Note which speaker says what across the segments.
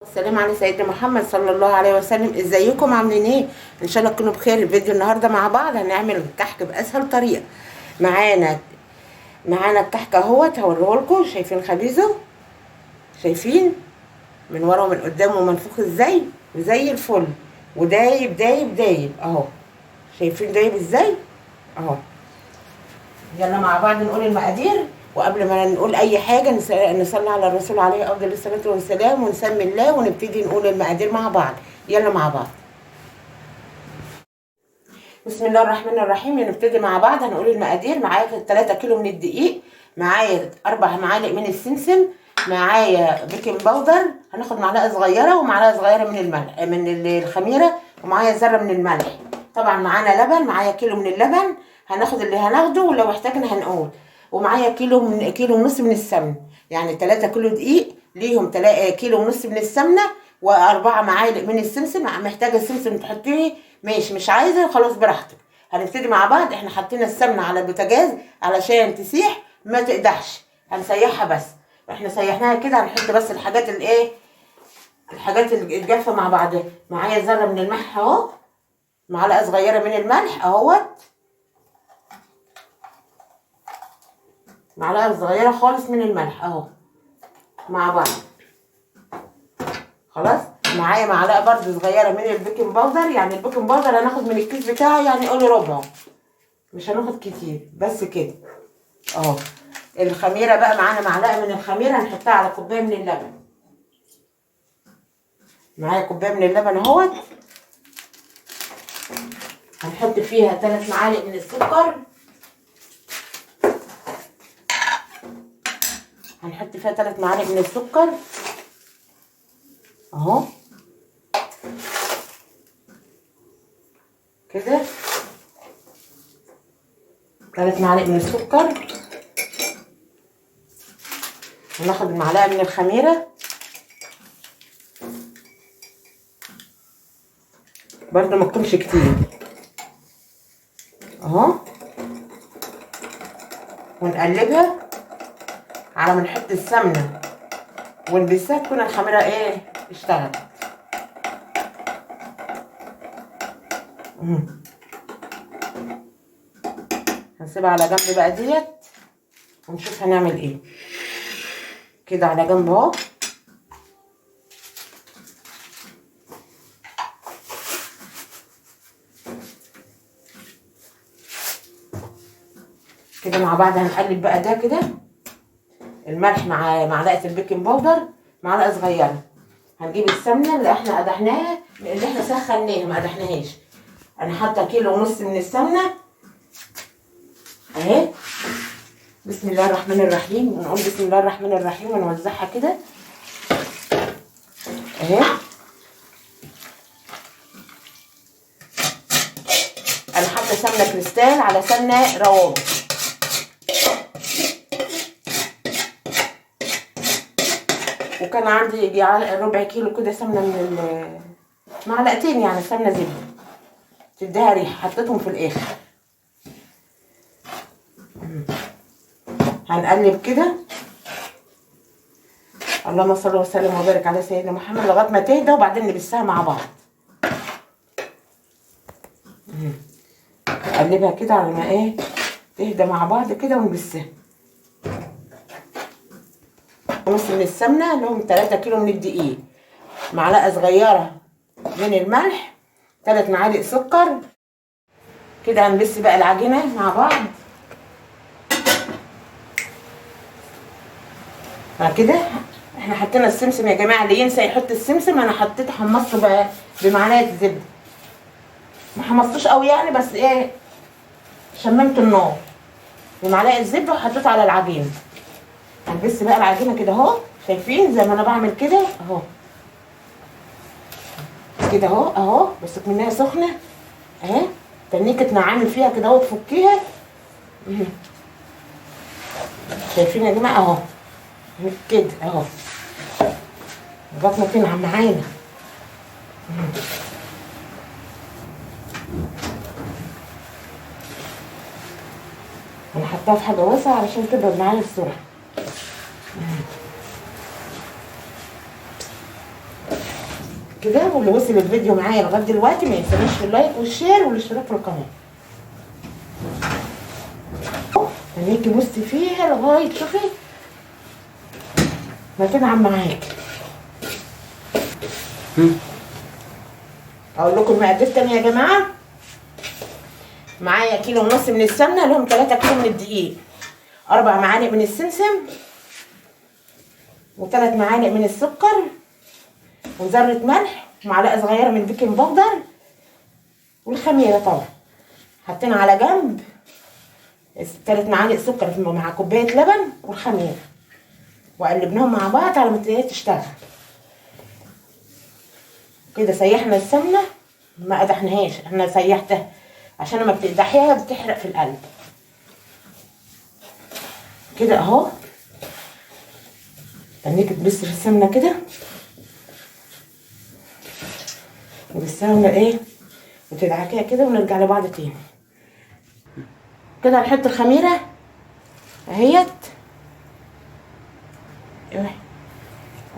Speaker 1: السلام على سيدنا محمد صلى الله عليه وسلم. ازيكم عاملين ايه؟ ان شاء الله تكونوا بخير. الفيديو النهارده مع بعض هنعمل الكحك باسهل طريقه. معانا الكحك اهوت، هوريه لكم. شايفين خبيزه؟ شايفين من ورا ومن قدام ومنفوخ ازاي وزي الفل ودايب دايب دايب اهو. شايفين دايب ازاي اهو. يلا مع بعض نقول المقادير، وقبل ما نقول اي حاجه نصلي على الرسول عليه افضل الصلاه والسلام ونسمي الله ونبتدي نقول المقادير مع بعض. يلا مع بعض. بسم الله الرحمن الرحيم. نبتدي مع بعض. هنقول المقادير. معايا 3 كيلو من الدقيق، معايا 4 معالق من السمسم، معايا بيكنج باودر، هناخد معلقه صغيره ومعلقه صغيره من الملح من الخميره، ومعايا ذره من الملح. طبعا معانا لبن، معايا كيلو من اللبن، هناخد اللي هناخده ولو احتاجنا هنقول. ومعايا كيلو ونص من السمن، يعني 3 كيلو دقيق ليهم كيلو ونص من السمنه و4 معالق من السمسم. محتاجه السمسم تحطيه ماشي، مش عايزه خلاص براحتك. هنبتدي مع بعض. احنا حطينا السمنه على البوتاجاز علشان تسيح ما تقدحش، هنسيحها بس. احنا سيحناها كده. هنحط بس الحاجات الحاجات الجافه مع بعضها. معايا ذره من الملح اهو، معلقه صغيره من الملح اهوت، معلقه صغيره خالص من الملح اهو مع بعض. خلاص. معايا معلقه برده صغيره من البيكنج باودر، يعني البيكنج باودر هناخد من الكيس بتاعه يعني قولي ربعه، مش هناخد كتير بس كده اهو. الخميره بقى معانا معلقه من الخميره هنحطها على كوبايه من اللبن. معايا كوبايه من اللبن اهوت، هنحط فيها 3 معالق من السكر، هنحط فيها 3 معالق من السكر اهو كده. 3 معالق من السكر. هناخد المعلقه من الخميره برضو ما تكونش كتير اهو، ونقلبها على ما نحط السمنه ونبسها تكون الخميره اشتغلت. هنسيبها على جنب بقى ديت ونشوف هنعمل ايه. كده على جنب اهو. كده مع بعض هنقلب بقى ده كده. الملح مع معلقه البيكنج باودر معلقه صغيره. هنجيب السمنه اللي احنا قدحناها، اللي احنا سخناها ما قدحناهاش. انا حاطه كيلو ونص من السمنه اهي. بسم الله الرحمن الرحيم. ونقول بسم الله الرحمن الرحيم ونوزعها كده اهي. انا حاطه سمنه كريستال على سمنه روابط. وكان عندي يجي ربع كيلو كده سمنه من معلقتين يعني سمنه زبده تديها ريحه، حطيتهم في الاخر. هنقلب كده. اللهم صل وسلم وبارك على سيدنا محمد لغايه ما تهدى، وبعدين نبسها مع بعض. نقلبها كده على ما تهدى مع بعض كده ونبسها. نص من السمنه اللي هم 3 كيلو من الدقيق، معلقه صغيره من الملح، 3 معالق سكر. كده هنبس بقى العجينه مع بعض. بعد كده احنا حطينا السمسم يا جماعه، اللي ينسى يحط السمسم. انا حطيت حمصته بقى بمعلقه زبده، ما حمصتوش قوي يعني بس شممت النار بمعلقه زبده وحطيته على العجينه. هنبس بقى العجينه كده اهو. شايفين زي ما انا بعمل كده اهو كده اهو بس منها سخنه اهي. تنيكه تنعمي فيها كده اهو تفكيها. شايفين يا جماعه اهو كده اهو لغايه ما تنعم معانا. انا حطاها في حاجه واسعه علشان تبرد معايا بسرعه. كده. واللي وصل الفيديو معايا لغايه دلوقتي ما ينسانيش في اللايك والشير والاشتراك في القناه. خليكي بصي فيها لغايه شوفي ما تنعم معاكي. اقول لكم المقادير تاني يا جماعه. معايا كيلو ونص من السمنه، لهم 3 كيلو من الدقيق، 4 معالق من السمسم، و3 معالق من السكر، وذره ملح، ومعلقه صغيره من البيكنج باودر، والخميره طبعا. حطينا على جنب 3 معالق سكر مع كوبايه لبن والخميره، وقلبناهم مع بعض على ما تلاقيها تشتغل كده. سيحنا السمنه، ما قدحناهاش، احنا سيحتها عشان لما بتقدحيها بتحرق في القلب كده اهو. خليكي تبصي في السمنه كده، والسمنه ايه وتدعكيها كده، ونرجع لبعض تاني كده. هنحط الخميره اهيت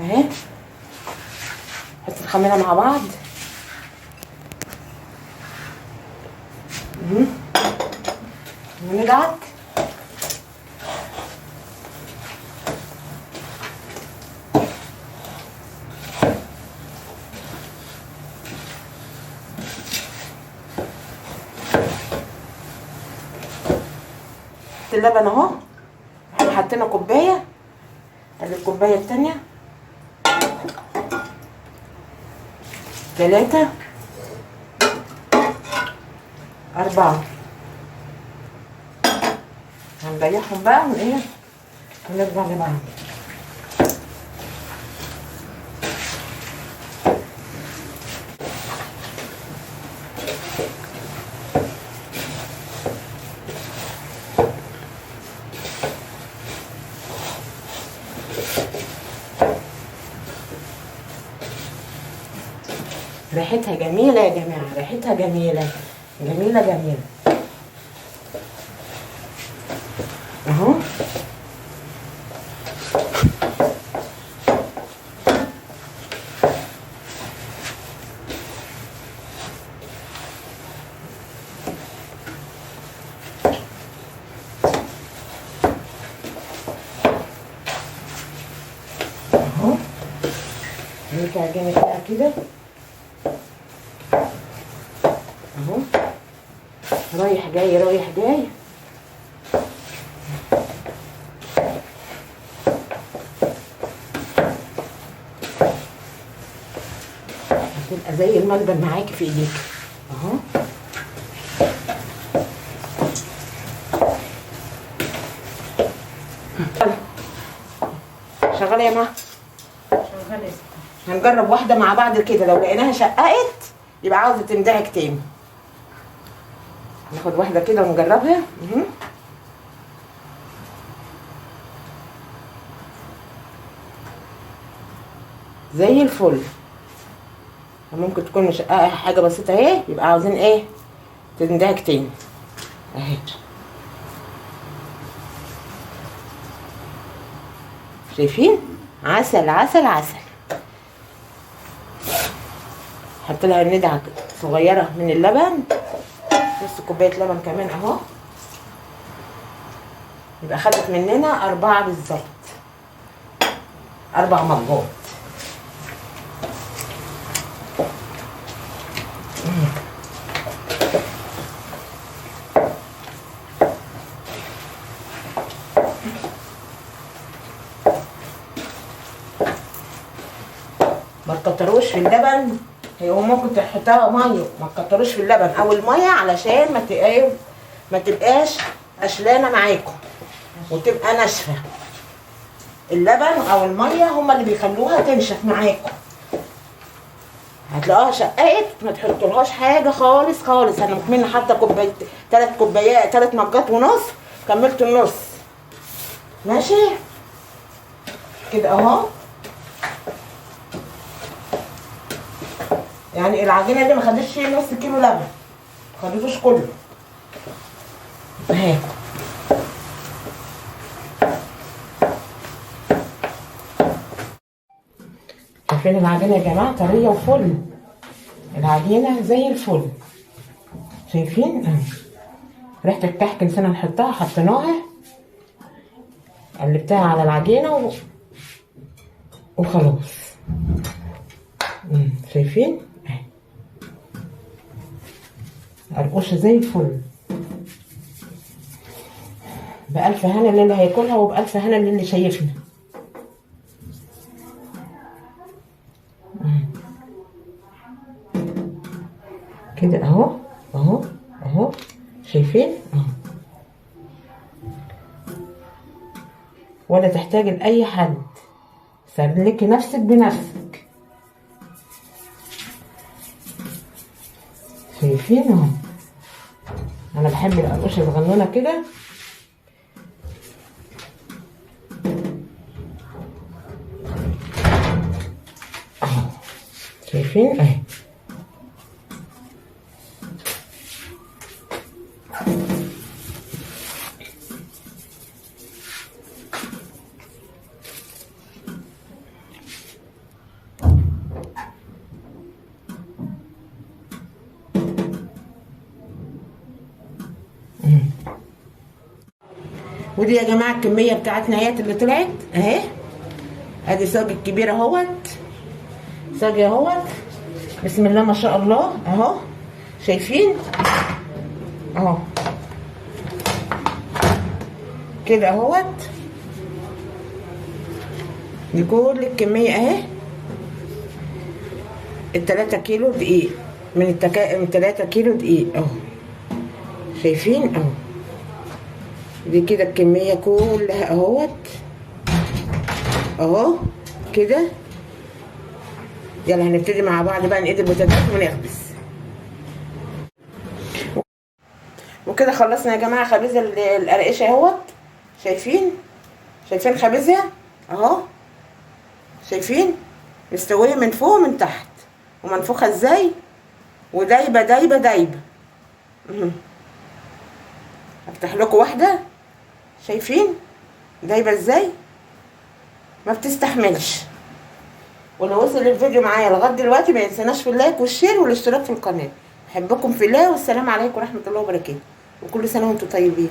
Speaker 1: اهي. نحط الخميره مع بعض وندعك. اللبن اهو، احنا حطينا كوبايه، ادي الكوبايه التانيه، 3 4. هنريحهم بقى وايه ونرجع لبعض. ريحتها جميلة يا جماعة، ريحتها جميلة جميلة جميلة اهو. اهو نرجع جامد بقى كده اهو، رايح جاي رايح جاي. هتبقى زي الملبن معاكي في ايديك اهو. شغاله يا ما شغاله. هنجرب واحده مع بعض كده، لو لقيناها شققت يبقى عاوزه تندعك تاني. ناخد واحده كده ونجربها. زي الفل. ممكن تكون مشققه حاجه بسيطه اهي، يبقى عاوزين ايه تندعك تاني اهي. شايفين؟ عسل عسل عسل. حط لها ندعه صغيره من اللبن، نص كوبايه لبن كمان اهو، يبقى خدت مننا 4 بالظبط، 4 مجات. ما تكتروش في اللبن، هو ممكن تحطها ميه، ما تكتروش في اللبن او الميه علشان ما تبقاش قشلانه معاكم وتبقى ناشفه. اللبن او الميه هما اللي بيخلوها تنشف معاكم. هتلاقوها شققت ما تحطولهاش حاجه خالص خالص. انا مكملة حاطه كوبايه 3 كوبايات 3 مجات ونص، كملت النص ماشي كده اهو. يعني العجينه دي ما خدتش نص كيلو لبن، ما خدتوش كله اهي. شايفين العجينه يا جماعه طريه وفل، العجينه زي الفل. شايفين ريحه الكحك نسينا نحطها، حطيناها قلبتها على العجينه وخلاص. شايفين قرقوشه زي الفل. بألف هنا اللي هياكلها وبألف هنا اللي شايفنا. كده اهو اهو اهو. شايفين اهو، ولا تحتاج لأي حد، سلكي نفسك بنفسك. شايفين اهو. انا بحب القرقوشه الصغنونه كده. اهو شايفين اهي. ودي يا جماعه الكميه بتاعتنا اهيت اللي طلعت اهي. ادي صاج الكبير اهوت، صاج اهوت، بسم الله ما شاء الله اهو. شايفين اهو كده اهوت. دي كل الكميه اهي، ال3 كيلو دقيق من 3 كيلو دقيق اهو. شايفين اهو. دي كده الكميه كلها اهوت اهو كده. يلا هنبتدي مع بعض بقى نقيد البوتاجاز ونخبز. وكده خلصنا يا جماعه خبيز القرقشه اهوت. شايفين خبيزها اهو. شايفين مستويه من فوق ومن تحت ومنفوخه ازاي ودايبه دايبه دايبه. افتح لكم واحده. شايفين دايبه ازاي، ما بتستحملش. ولو وصل الفيديو معايا لغايه دلوقتي ما ينسناش في اللايك والشير والاشتراك في القناه. بحبكم في الله، والسلام عليكم ورحمه الله وبركاته، وكل سنه وانتم طيبين.